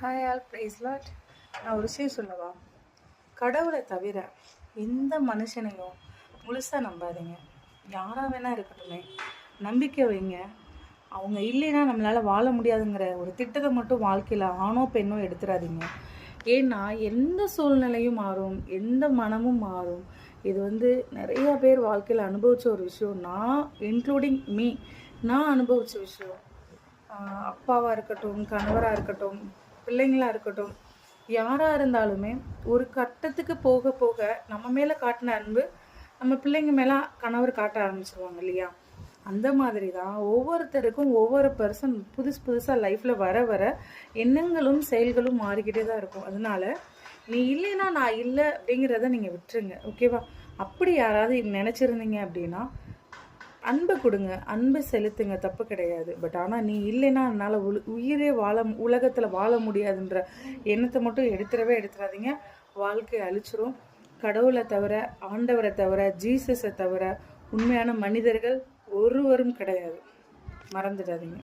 Hi all price lot. நான் ஒரு விஷயம் சொல்லவா? கடவுளை தவிர எந்த மனுஷனையும் முழுசாக நம்பாதீங்க. யாராக வேணால் இருக்கட்டுமே, நம்பிக்கை வைங்க. அவங்க இல்லைன்னா நம்மளால் வாழ முடியாதுங்கிற ஒரு திட்டத்தை மட்டும் வாழ்க்கையில் ஆணோ பெண்ணோ எடுத்துடாதீங்க. ஏன்னா எந்த சூழ்நிலையும் மாறும், எந்த மனமும் மாறும். இது நிறைய பேர் வாழ்க்கையில் அனுபவித்த ஒரு விஷயம். நான் இன்க்ளூடிங் மீ, நான் அனுபவித்த விஷயம். அப்பாவாக இருக்கட்டும், கணவராக இருக்கட்டும், பிள்ளைங்களாக இருக்கட்டும், யாராக இருந்தாலுமே ஒரு கட்டத்துக்கு போக போக நம்ம மேலே காட்டின அன்பு நம்ம பிள்ளைங்க மேலே கணவர் காட்ட ஆரம்பிச்சிருவாங்க இல்லையா? அந்த மாதிரி தான் ஒவ்வொருத்தருக்கும் ஒவ்வொரு பர்சன் புதுசாக லைஃப்பில் வர வர எண்ணங்களும் செயல்களும் மாறிக்கிட்டே தான் இருக்கும். அதனால நீ இல்லைன்னா நான் இல்லை அப்படிங்கிறத நீங்கள் விட்டுருங்க, ஓகேவா? அப்படி யாராவது நினச்சிருந்தீங்க அப்படின்னா அன்பை கொடுங்க, அன்பு செலுத்துங்க, தப்பு கிடையாது. பட் ஆனால் நீ இல்லைன்னா என்னால் உயிரே உலகத்தில் வாழ முடியாதுன்ற எண்ணத்தை மட்டும் எடுத்துடாதீங்க. வாழ்க்கையை அழிச்சிரும். கடவுளை தவிர, ஆண்டவரை தவிர, ஜீசஸை தவிர உண்மையான மனிதர்கள் ஒருவரும் கிடையாது. மறந்துடாதீங்க.